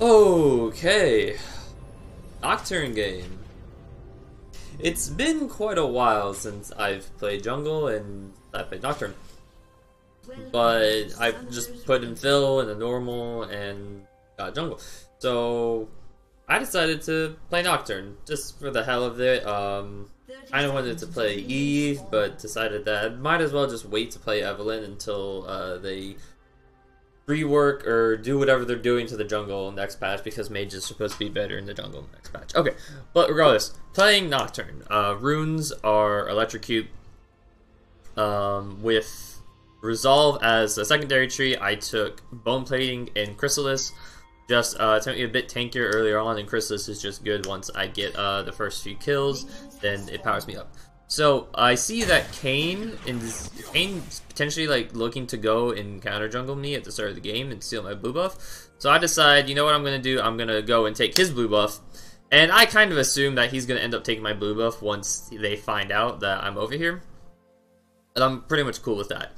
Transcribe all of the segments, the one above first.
Okay, Nocturne game. It's been quite a while since I've played jungle and I played Nocturne, but I've just put in Phil in the normal and got jungle. So I decided to play Nocturne just for the hell of it. I wanted to play Eve, but decided that I might as well just wait to play Evelyn until they rework or do whatever they're doing to the jungle next patch, because mage is supposed to be better in the jungle next patch. Okay, but regardless, playing Nocturne. Runes are electrocute with resolve as a secondary tree. I took bone plating and chrysalis. Just to make me a bit tankier earlier on, and chrysalis is just good once I get the first few kills, then it powers me up. So I see that Kane's potentially like looking to go and counter jungle me at the start of the game and steal my blue buff. So I decide, you know what I'm gonna do? I'm gonna go and take his blue buff, and I kind of assume that he's gonna end up taking my blue buff once they find out that I'm over here, and I'm pretty much cool with that.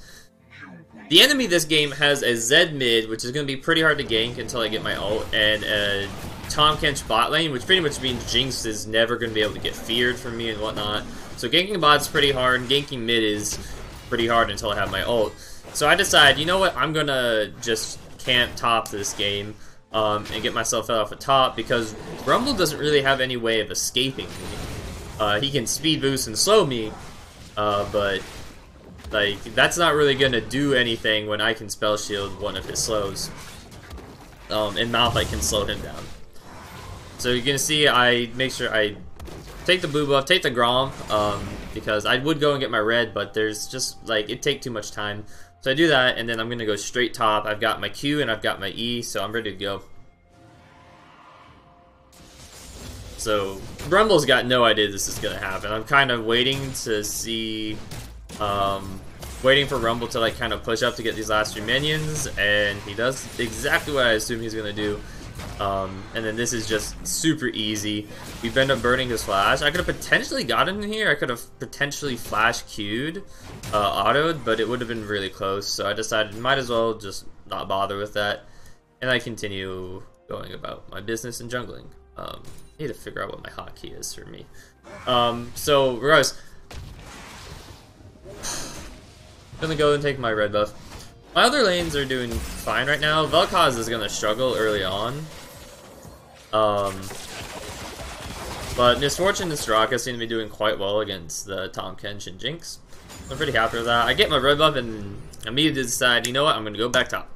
The enemy this game has a Zed mid, which is going to be pretty hard to gank until I get my ult, and a Tahm Kench bot lane, which pretty much means Jinx is never going to be able to get feared from me and whatnot. So ganking bot's pretty hard, and ganking mid is pretty hard until I have my ult. So I decide, you know what, I'm going to just camp top this game and get myself off a top, because Rumble doesn't really have any way of escaping me. He can speed boost and slow me, but like, that's not really gonna do anything when I can spell shield one of his slows. And Malphite can slow him down. So you're gonna see I make sure I take the blue buff, take the Grom, because I would go and get my red, but there's just, like, it'd take too much time. So I do that, and then I'm gonna go straight top. I've got my Q and I've got my E, so I'm ready to go. So Rumble's got no idea this is gonna happen. I'm kind of waiting to see, waiting for Rumble to like kind of push up to get these last 3 minions, and he does exactly what I assume he's gonna do. And then this is just super easy. We've ended up burning his flash. I could have potentially gotten in here. I could have potentially flash Q'd, autoed, but it would have been really close. So I decided might as well just not bother with that, and I continue going about my business and jungling. I need to figure out what my hotkey is for me. So regardless, gonna go and take my red buff. My other lanes are doing fine right now. Vel'Koz is gonna struggle early on. But Misfortune and Soraka seem to be doing quite well against the Tahm Kench and Jinx. I'm pretty happy with that. I get my red buff and immediately decide, you know what, I'm gonna go back top.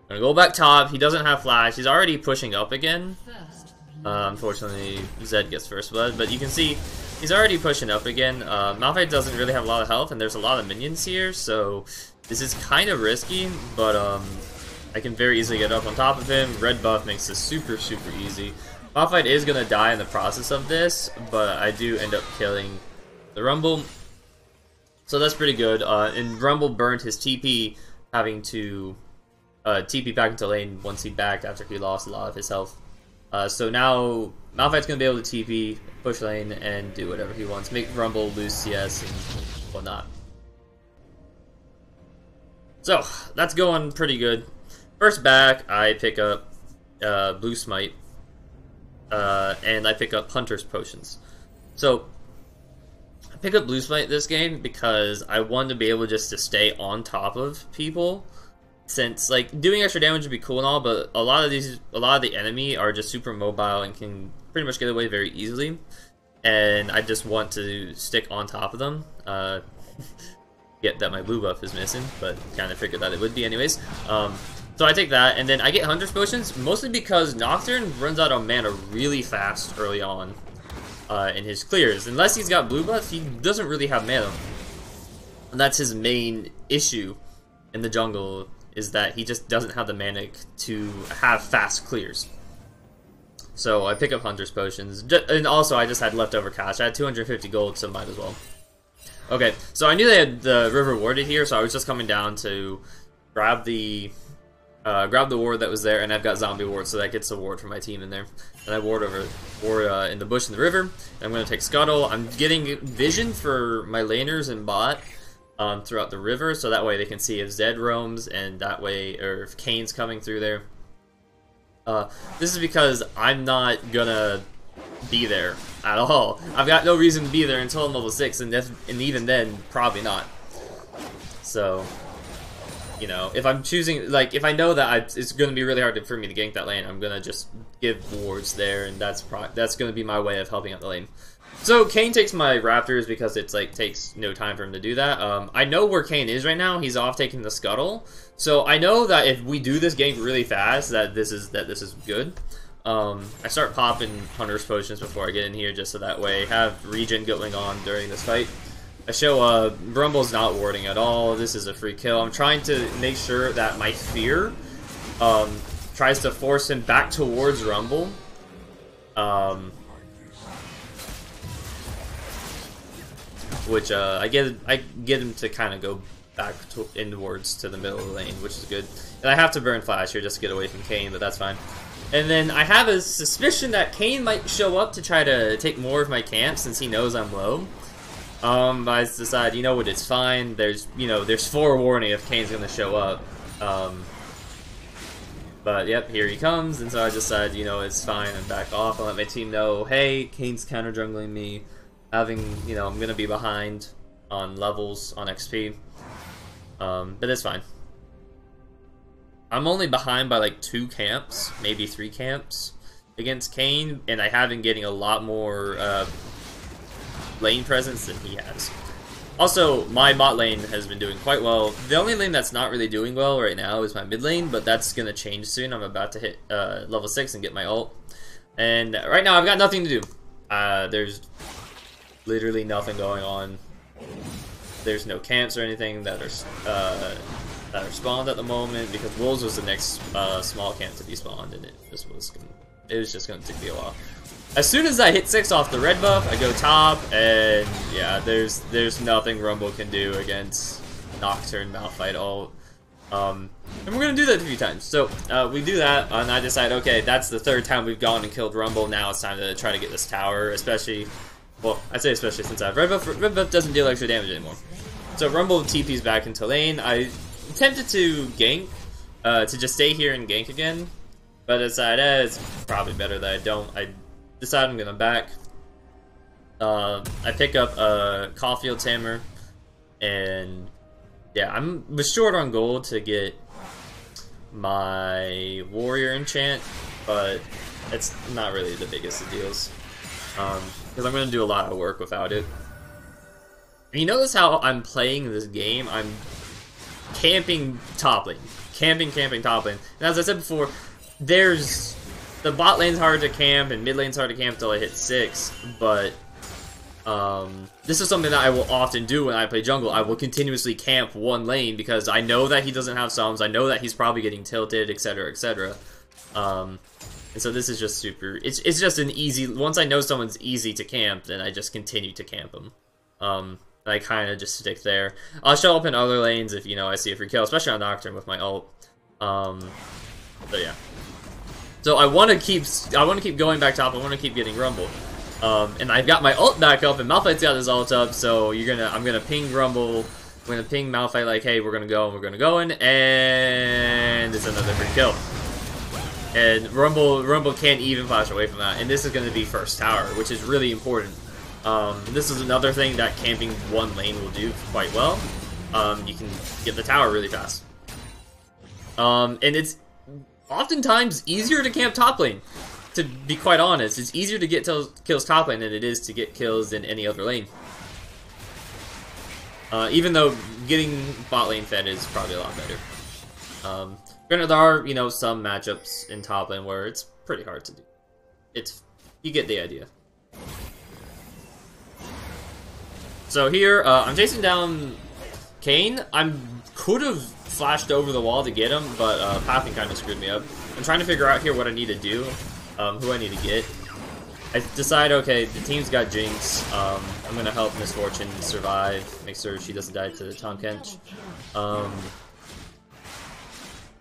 I'm gonna go back top. He doesn't have flash. He's already pushing up again. Unfortunately, Zed gets first blood, but you can see he's already pushing up again. Malphite doesn't really have a lot of health, and there's a lot of minions here, so this is kind of risky, but I can very easily get up on top of him. Red buff makes this super, super easy. Malphite is going to die in the process of this, but I do end up killing the Rumble, so that's pretty good. And Rumble burned his TP, having to TP back into lane once he backed after he lost a lot of his health. So now Malphite's going to be able to TP, push lane, and do whatever he wants. Make Rumble lose CS and whatnot. So, that's going pretty good. First back, I pick up Blue Smite, and I pick up Hunter's Potions. So, I pick up Blue Smite this game because I wanted to be able just to stay on top of people. Since, like, doing extra damage would be cool and all, but a lot of the enemy are just super mobile and can pretty much get away very easily, and I just want to stick on top of them. Get that my blue buff is missing, but kind of figured that it would be anyways. So I take that, and then I get Hunter's Potions, mostly because Nocturne runs out of mana really fast early on in his clears. Unless he's got blue buff, he doesn't really have mana, and that's his main issue in the jungle, is that he just doesn't have the mana to have fast clears. So I pick up Hunter's Potions, and also I just had leftover cash. I had 250 gold, so might as well. Okay, so I knew they had the river warded here, so I was just coming down to grab the ward that was there, and I've got zombie ward, so that gets a ward for my team in there. And I ward in the bush in the river. And I'm going to take Scuttle. I'm getting vision for my laners and bot throughout the river, so that way they can see if Zed roams, and that way, or if Kane's coming through there. This is because I'm not gonna be there at all. I've got no reason to be there until I'm level 6, and even then, probably not. So, you know, if I'm choosing, like, if I know that it's going to be really hard for me to gank that lane, I'm going to just give wards there, and that's going to be my way of helping out the lane. So, Kayn takes my Raptors because it's, like, takes no time for him to do that. I know where Kayn is right now. He's off taking the Scuttle. So, I know that if we do this gank really fast, that this is good. I start popping Hunter's Potions before I get in here, just so that way I have regen going on during this fight. I show Rumble's not warding at all. This is a free kill. I'm trying to make sure that my fear tries to force him back towards Rumble. Which I get him to kind of go back inwards to the middle of the lane, which is good. And I have to burn Flash here just to get away from Kayn, but that's fine. And then I have a suspicion that Kayn might show up to try to take more of my camp since he knows I'm low. I decide, you know what, it's fine. There's forewarning if Kayn's gonna show up. But yep, here he comes, and so I decide, you know, it's fine, and back off. I let my team know, hey, Kayn's counter jungling me. I'm gonna be behind on levels, on XP. But it's fine. I'm only behind by like 2 camps, maybe 3 camps against Kayn, and I have been getting a lot more lane presence than he has. Also, my bot lane has been doing quite well. The only lane that's not really doing well right now is my mid lane, but that's going to change soon. I'm about to hit level 6 and get my ult. And right now I've got nothing to do. There's literally nothing going on. There's no camps or anything that are spawned at the moment, because Wolves was the next small camp to be spawned, and it was just going to take me a while. As soon as I hit 6 off the red buff, I go top, and yeah, there's nothing Rumble can do against Nocturne Malphite ult. And we're gonna do that a few times. So we do that, and I decide, okay, that's the 3rd time we've gone and killed Rumble. Now it's time to try to get this tower, especially, well, I say especially since I have red buff. Red buff doesn't deal extra damage anymore. So Rumble TP's back into lane. I attempted to gank, to just stay here and gank again, but I decided it's probably better that I don't. I decide I'm gonna back. I pick up a Caulfield's Hammer, and yeah, I was short on gold to get my Warrior enchant, but it's not really the biggest of deals, because I'm gonna do a lot of work without it. And you notice how I'm playing this game? I'm camping top lane, camping top lane, and as I said before, the bot lane's hard to camp and mid lane's hard to camp until I hit 6, but this is something that I will often do when I play jungle. I will continuously camp one lane because I know that he doesn't have sums, I know that he's probably getting tilted, etc, etc. And so this is just super, it's just an easy, once I know someone's easy to camp, then I just continue to camp them. I kind of just stick there. I'll show up in other lanes if, you know, I see a free kill, especially on Nocturne with my ult. So yeah. So I want to keep going back top. I want to keep getting Rumble. And I've got my ult back up, and Malphite's got his ult up. So I'm gonna ping Rumble. I'm gonna ping Malphite like, hey, we're gonna go in, and it's another free kill. And Rumble can't even flash away from that. And this is gonna be first tower, which is really important. This is another thing that camping one lane will do quite well. You can get the tower really fast. And it's oftentimes easier to camp top lane, to be quite honest. It's easier to get kills top lane than it is to get kills in any other lane. Even though getting bot lane fed is probably a lot better. Granted, there are, you know, some matchups in top lane where it's pretty hard to do. You get the idea. So here, I'm chasing down Kayn. I could have flashed over the wall to get him, but pathing kind of screwed me up. I'm trying to figure out here what I need to do, who I need to get. I decide, okay, the team's got Jinx. I'm going to help Miss Fortune survive, make sure she doesn't die to the Tahm Kench.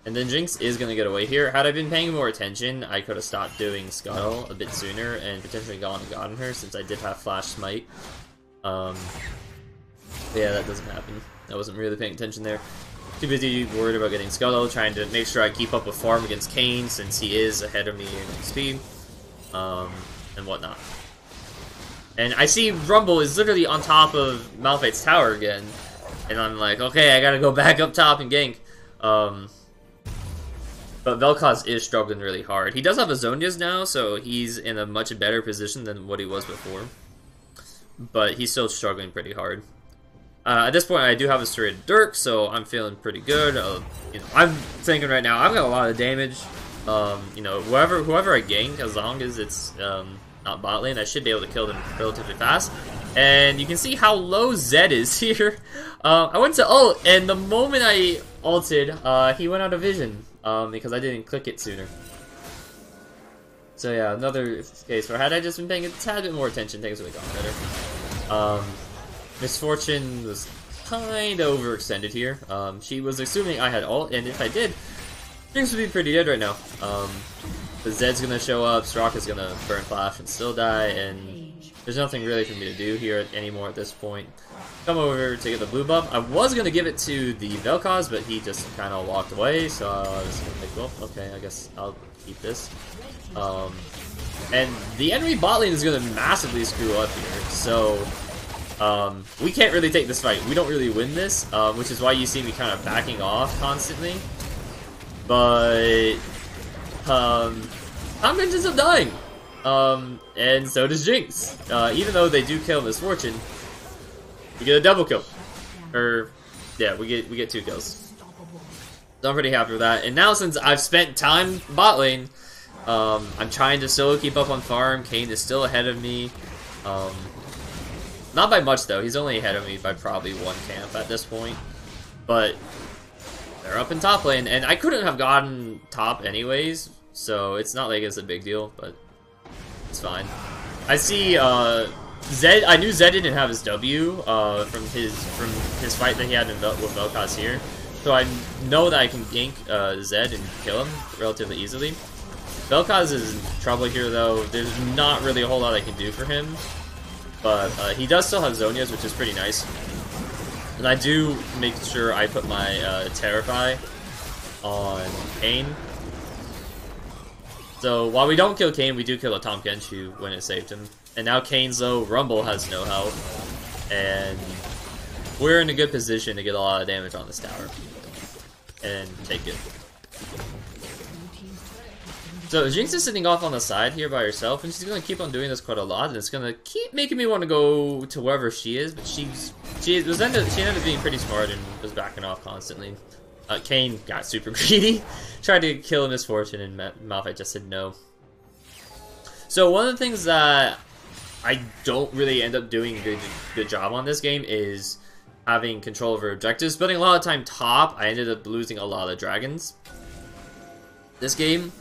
And then Jinx is going to get away here. Had I been paying more attention, I could have stopped doing Scuttle a bit sooner and potentially gone and gotten her, since I did have Flash Smite. But yeah, that doesn't happen. I wasn't really paying attention there. Too busy worried about getting Scuttle, trying to make sure I keep up with farm against Kayn since he is ahead of me in speed, and whatnot. And I see Rumble is literally on top of Malphite's tower again, and I'm like, okay, I gotta go back up top and gank. But Vel'Koz is struggling really hard. He does have Azonias now, so he's in a much better position than what he was before. But he's still struggling pretty hard. At this point, I do have a serrated Dirk, so I'm feeling pretty good. You know, I'm thinking right now, I've got a lot of damage. You know, whoever I gank, as long as it's not bot lane, I should be able to kill them relatively fast. And you can see how low Zed is here. I went to ult, and the moment I ulted, he went out of vision because I didn't click it sooner. So yeah, another case where had I just been paying a tad bit more attention, things would have gone better. Misfortune was kind of overextended here. She was assuming I had ult, and if I did, things would be pretty dead right now. The Zed's gonna show up, Soraka's gonna burn flash and still die, and there's nothing really for me to do here anymore at this point. Come over to get the blue buff. I was gonna give it to the Vel'Koz, but he just kind of walked away, so I was like, well, okay, I guess I'll keep this. And the enemy bot lane is gonna massively screw up here, so we can't really take this fight. We don't really win this, which is why you see me kind of backing off constantly. But Tom Kench ends up dying, and so does Jinx. Even though they do kill Misfortune, we get a double kill, or yeah, we get 2 kills. So I'm pretty happy with that. And now since I've spent time bot lane, I'm trying to still keep up on farm. Kayn is still ahead of me. Not by much though. He's only ahead of me by probably 1 camp at this point. But they're up in top lane, and I couldn't have gotten top anyways, so it's not like it's a big deal, but it's fine. I see Zed. I knew Zed didn't have his W from his fight that he had with Vel'Koz here, so I know that I can gank Zed and kill him relatively easily. Vel'Koz is in trouble here though. There's not really a whole lot I can do for him, but he does still have Zonias, which is pretty nice. And I do make sure I put my Terrify on Kayn. So while we don't kill Kayn, we do kill a Tahm Kench when it saved him. And now Kayn's low, Rumble has no health, and we're in a good position to get a lot of damage on this tower and take it. So Jinx is sitting off on the side here by herself, and she's gonna keep on doing this quite a lot, and it's gonna keep making me want to go to wherever she is. But she ended up being pretty smart and was backing off constantly. Kayn got super greedy, tried to kill Misfortune, and Malphite just said no. So one of the things that I don't really end up doing a good job on this game is having control over objectives. Spending a lot of time top, I ended up losing a lot of dragons this game.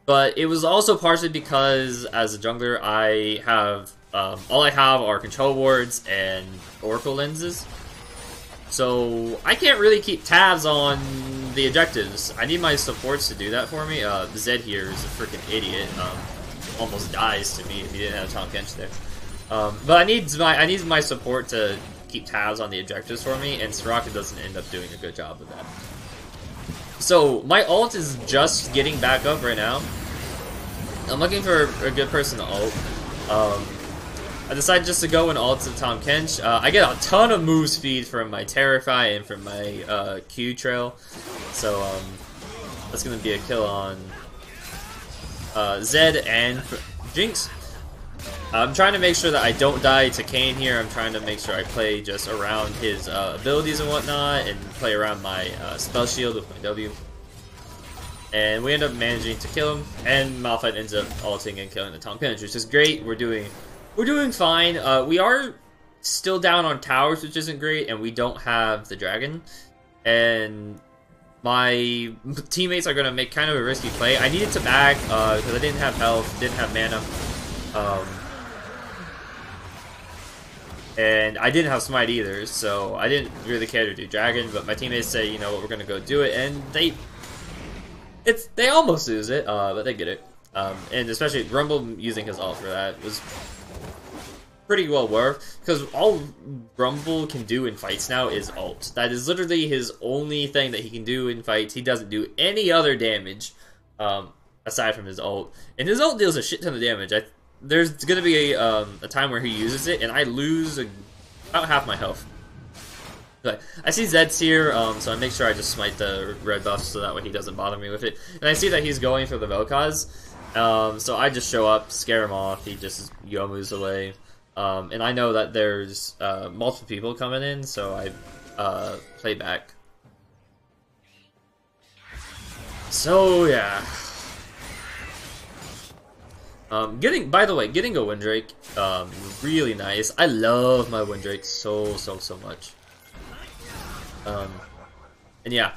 But it was also partially because, as a jungler, I have all I have are control wards and oracle lenses, so I can't really keep tabs on the objectives. I need my supports to do that for me. Zed here is a freaking idiot. Almost dies to me if he didn't have Tahm Kench there. But I need my support to keep tabs on the objectives for me, and Soraka doesn't end up doing a good job with that. So my ult is just getting back up right now. I'm looking for a good person to ult. I decided just to go and ult to Tahm Kench. I get a ton of move speed from my Terrify and from my Q trail. So that's gonna be a kill on Zed and Jinx. I'm trying to make sure that I don't die to Kayn here. I'm trying to make sure I play just around his abilities and whatnot, and play around my spell shield with my W. And we end up managing to kill him, and Malphite ends up ulting and killing the Tahm Kench, which is great. We're doing fine. We are still down on towers, which isn't great, and we don't have the dragon. And my teammates are gonna make kind of a risky play. I needed to back because I didn't have health, didn't have mana. And I didn't have smite either, so I didn't really care to do dragon, but my teammates say, you know what, we're gonna go do it, and they almost lose it, but they get it. And especially Rumble using his ult for that was pretty well worth, because all Rumble can do in fights now is ult. That is literally his only thing that he can do in fights. He doesn't do any other damage aside from his ult, and his ult deals a shit ton of damage. There's gonna be a time where he uses it, and I lose about half my health. But I see Zed's here, so I make sure I just smite the red buff so that way he doesn't bother me with it. And I see that he's going for the Vel'Koz, so I just show up, scare him off, he just Youmu's away. And I know that there's multiple people coming in, so I play back. So yeah. By the way, getting a Windrake, really nice. I love my Windrake so much. And yeah,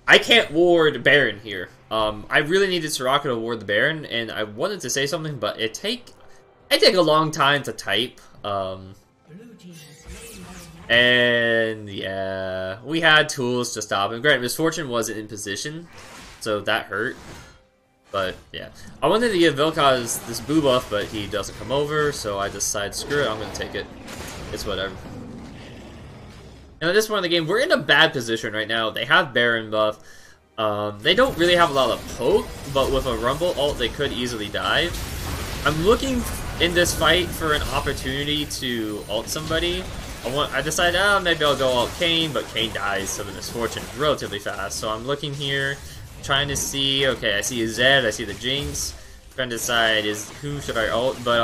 I can't ward Baron here. I really needed Soraka to ward the Baron, and I wanted to say something, but it take a long time to type. And yeah, we had tools to stop him. Granted, Misfortune wasn't in position, so that hurt. But yeah, I wanted to give Vel'Koz this boo buff, but he doesn't come over, so I decided, screw it, I'm gonna take it. It's whatever. And at this point in the game, we're in a bad position right now. They have Baron buff. They don't really have a lot of poke, but with a Rumble ult, they could easily dive. I'm looking in this fight for an opportunity to ult somebody. I decided, maybe I'll go ult Kayn, but Kayn dies to the Misfortune relatively fast. So I'm looking here, trying to see, okay, I see a Zed, I see the Jinx. Trying to decide who should I ult, but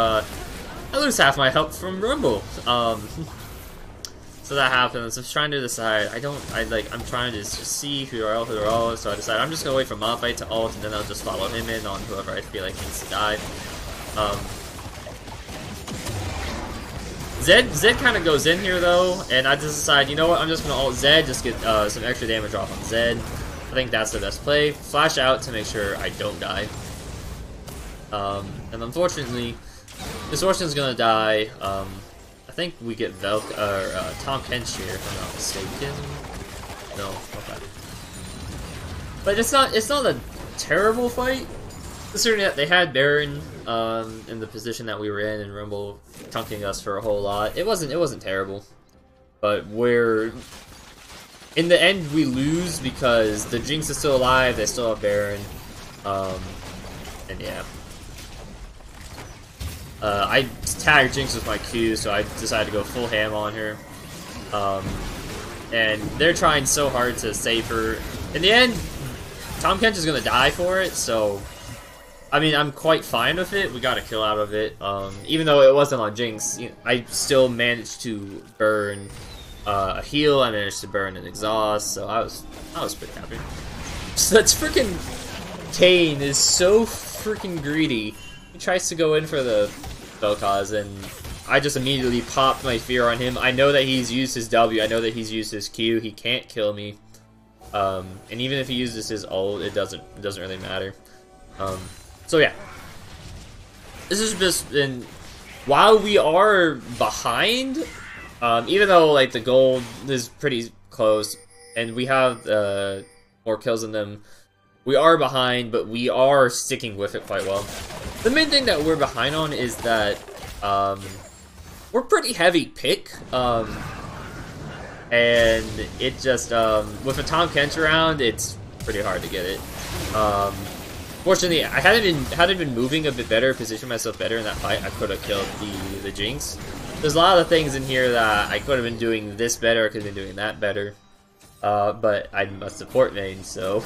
I lose half my health from Rumble. So that happens. I'm trying to decide. I'm trying to just see who are ult, so I decide I'm just gonna wait for Malphite to ult, and then I'll just follow him in on whoever I feel like needs to die. Zed kind of goes in here though, and I just decide, you know what, I'm just gonna ult Zed, just get some extra damage off on Zed. I think that's the best play. Flash out to make sure I don't die. And unfortunately, Misfortune's gonna die. I think we get Tahm Kench here, if I'm not mistaken. No, okay. But it's not a terrible fight, considering that they had Baron in the position that we were in, and Rumble chunking us for a whole lot. It wasn't terrible, but in the end we lose because the Jinx is still alive. They still have Baron, and yeah. I tagged Jinx with my Q, so I decided to go full ham on her. And they're trying so hard to save her. In the end, Tahm Kench is gonna die for it, so I mean, I'm quite fine with it. We got a kill out of it. Even though it wasn't on Jinx, I still managed to burn a heal. I managed to burn an exhaust, so I was pretty happy. So that's freaking Kayn is so freaking greedy. He tries to go in for the Vel'Koz, and I just immediately popped my fear on him. I know that he's used his W. I know that he's used his Q. He can't kill me. And even if he uses his ult, it doesn't really matter. So yeah, this has just been, while we are behind, even though like the gold is pretty close and we have more kills than them, we are behind, but we are sticking with it quite well. The main thing that we're behind on is that we're pretty heavy pick, and it just with a Tahm Kench around, it's pretty hard to get it. Fortunately, I hadn't been moving a bit better, positioned myself better in that fight, I could have killed the Jinx. There's a lot of things in here that I could have been doing this better, I could have been doing that better. But I'm a support main, so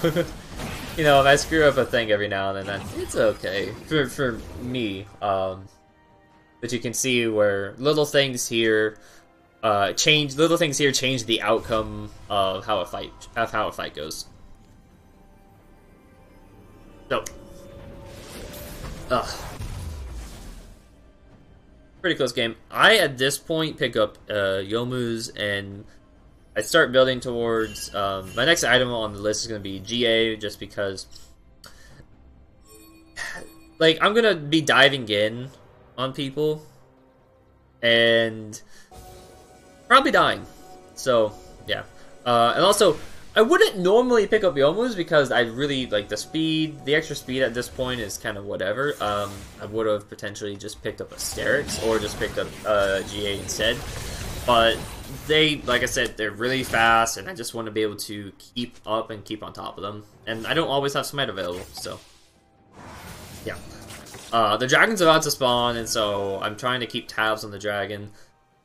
you know, if I screw up a thing every now and then, it's okay for me. But you can see where little things here change the outcome of how a fight goes. So, pretty close game. I at this point pick up Youmu's, and I start building towards my next item on the list is going to be GA, just because like I'm going to be diving in on people and probably dying. So yeah, and also I wouldn't normally pick up Youmuu's because I really like the speed. The extra speed at this point is kind of whatever. I would have potentially just picked up Asterix or just picked up GA instead. But they, like I said, they're really fast, and I just want to be able to keep up and keep on top of them. And I don't always have Smite available, so yeah. The dragon's about to spawn, and so I'm trying to keep tabs on the dragon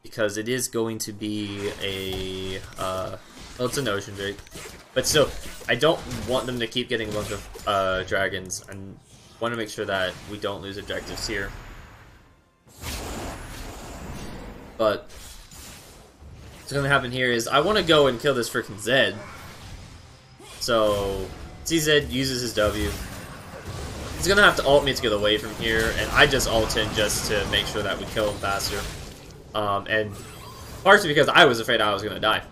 because it is going to be a well, it's an ocean drake, but still, I don't want them to keep getting a bunch of dragons. I want to make sure that we don't lose objectives here. But what's going to happen here is I want to go and kill this freaking Zed. So CZ uses his W. He's going to have to ult me to get away from here, and I just ult him just to make sure that we kill him faster. And partially because I was afraid I was going to die.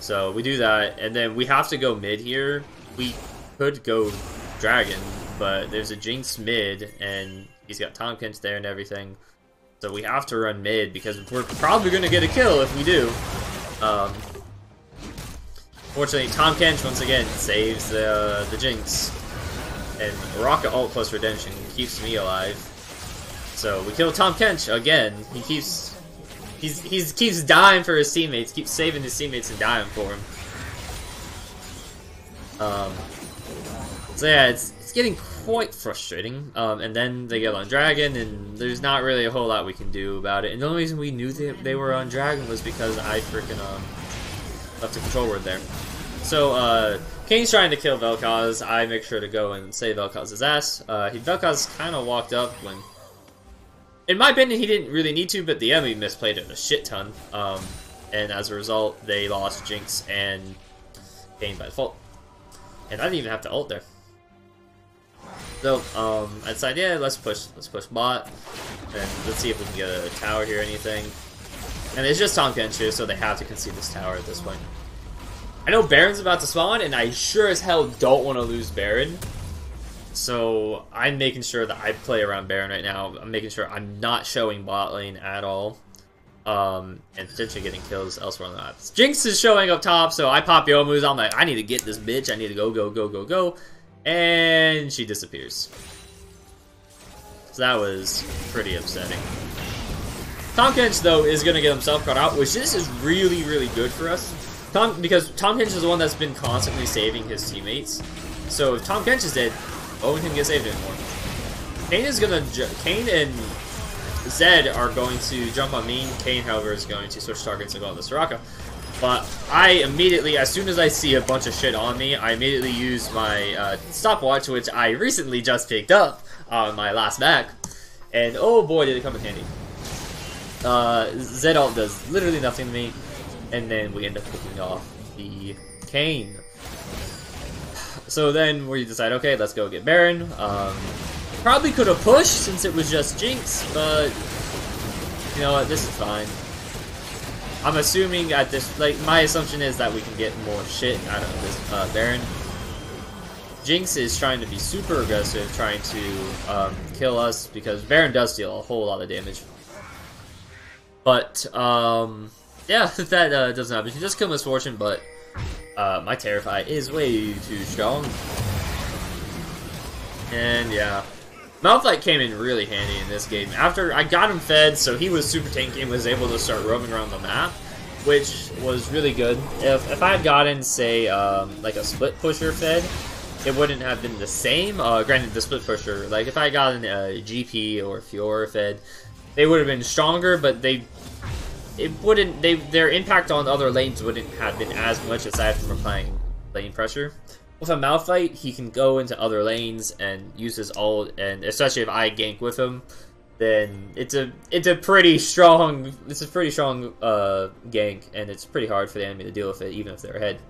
So we do that, and then we have to go mid here. We could go dragon, but there's a Jinx mid, and he's got Tahm Kench there and everything. So we have to run mid, because we're probably going to get a kill if we do. Fortunately, Tahm Kench, once again, saves the Jinx. And Rocket ult plus Redemption keeps me alive. So we kill Tahm Kench again. He keeps dying for his teammates, keeps saving his teammates and dying for him. So yeah, it's getting quite frustrating. And then they get on Dragon, and there's not really a whole lot we can do about it. And the only reason we knew they were on Dragon was because I freaking left a control word there. So Kane's trying to kill Vel'Koz. I make sure to go and save Vel'Koz's ass. Vel'Koz kind of walked up when, in my opinion, he didn't really need to, but the enemy misplayed it a shit ton. And as a result, they lost Jinx and Kane by default. And I didn't even have to ult there. So, I decided, yeah, let's push bot. And let's see if we can get a tower here or anything. And it's just Tahm Kench here, so they have to concede this tower at this point. I know Baron's about to spawn, and I sure as hell don't want to lose Baron. So I'm making sure that I play around Baron right now. I'm making sure I'm not showing bot lane at all. And potentially getting kills elsewhere on the map. Jinx is showing up top, so I pop Youmuu's. I'm like, I need to get this bitch. I need to go. And she disappears. So that was pretty upsetting. Tahm Kench, though, is going to get himself caught out, which this is really, really good for us. Because Tahm Kench is the one that's been constantly saving his teammates. So if Tahm Kench is dead, Owen can get saved anymore. Kane and Zed are going to jump on me. Kane, however, is going to switch targets and go on the Soraka. But I immediately, as soon as I see a bunch of shit on me, I immediately use my stopwatch, which I recently just picked up on my last back. And oh boy, did it come in handy. Zed ult does literally nothing to me. And then we end up picking off the Kane. So then we decide, okay, let's go get Baron. Probably could have pushed since it was just Jinx, but you know what, this is fine. I'm assuming at this, like, my assumption is that we can get more shit out of this Baron. Jinx is trying to be super aggressive, trying to kill us, because Baron does deal a whole lot of damage. But, yeah, that doesn't happen. She just killed Misfortune, but my Terrify is way too strong. And yeah, Malphite came in really handy in this game. After I got him fed, so he was super tanky and was able to start roaming around the map, which was really good. If I had gotten, say, like a split pusher fed, it wouldn't have been the same. Granted, the split pusher, like if I had gotten a GP or Fiora fed, they would have been stronger, but their impact on other lanes wouldn't have been as much aside from applying lane pressure. With a Malphite, he can go into other lanes and use his ult, and especially if I gank with him, then it's a pretty strong gank, and it's pretty hard for the enemy to deal with it, even if they're ahead.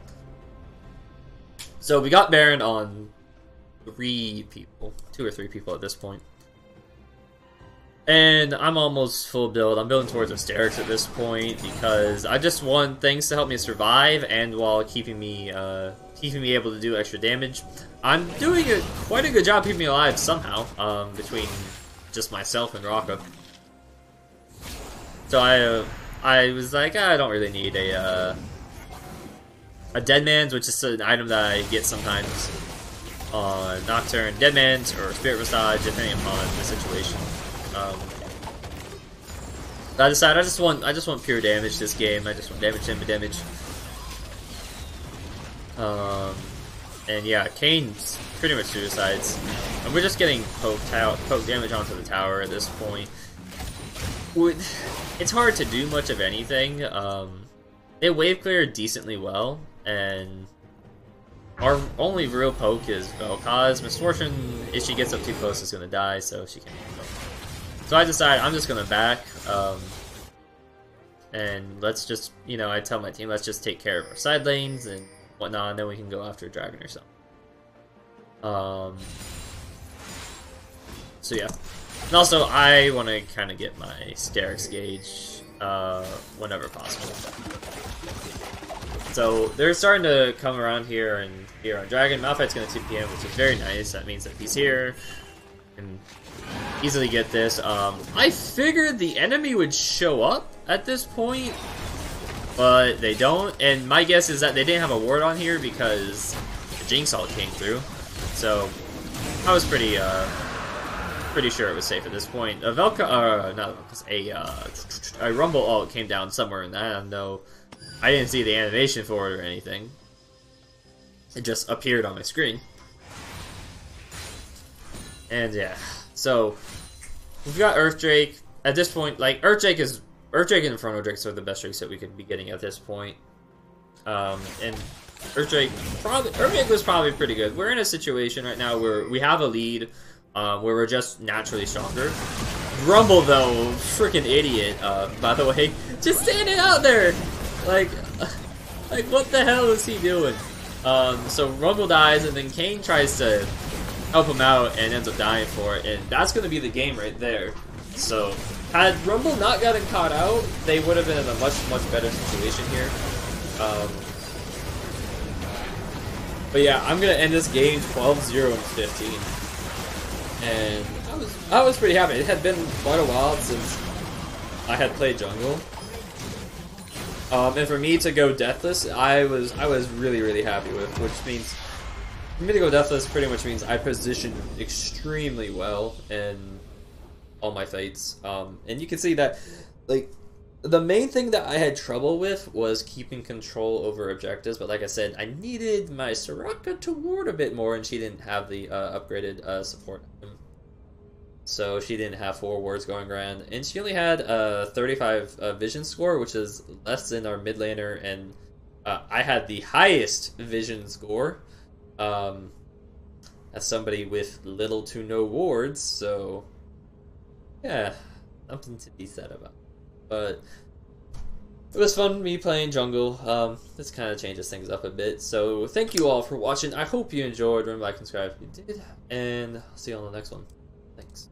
So we got Baron on 2 or 3 people at this point. And I'm almost full build. I'm building towards Asterix at this point because I just want things to help me survive, and while keeping me able to do extra damage. I'm doing quite a good job keeping me alive somehow, between just myself and Rocka. So I was like, I don't really need a a Dead Man's, which is an item that I get sometimes on Nocturne, Dead Man's, or Spirit Massage, depending upon the situation. I decided I just want pure damage this game. I just want damage. And yeah, Kane's pretty much suicides. And we're just getting poke damage onto the tower at this point. It's hard to do much of anything. They wave clear decently well, and our only real poke is Vel'Koz. Misfortune, if she gets up too close, is gonna die, so she can't poke. So I decided I'm just gonna back, and let's just, you know, I tell my team, let's just take care of our side lanes and whatnot, and then we can go after a dragon or something. So yeah. And also, I want to kind of get my Sterix gauge whenever possible. So they're starting to come around here and here on Dragon. Malphite's going to 2 PM, which is very nice. That means that he's here. And easily get this. I figured the enemy would show up at this point, but they don't. And my guess is that they didn't have a ward on here because the Jinx ult came through. So I was pretty sure it was safe at this point. A Rumble ult came down somewhere in that. No, I didn't see the animation for it or anything. It just appeared on my screen. And yeah, so we've got Earth Drake at this point. Like Earth Drake and Inferno Drakes are the best drakes that we could be getting at this point. And Earth Drake was probably pretty good. We're in a situation right now where we have a lead, where we're just naturally stronger. Rumble though, freaking idiot. By the way, just standing out there, like what the hell is he doing? So Rumble dies, and then Kane tries to help him out and ends up dying for it, and that's going to be the game right there. So had Rumble not gotten caught out, they would have been in a much better situation here. But yeah, I'm going to end this game 12-0 and 15. And I was pretty happy. It had been quite a while since I had played jungle. And for me to go deathless, I was really happy with, which means for me to go deathless pretty much means I positioned extremely well in all my fights. And you can see that, like, the main thing that I had trouble with was keeping control over objectives, but like I said, I needed my Soraka to ward a bit more, and she didn't have the upgraded support item. So she didn't have 4 wards going around, and she only had a 35 vision score, which is less than our mid laner, and I had the highest vision score as somebody with little to no wards, so yeah, something to be said about it. But it was fun me playing jungle. This kind of changes things up a bit, so thank you all for watching. I hope you enjoyed. Remember to like and subscribe if you did, and I'll see you on the next one. Thanks.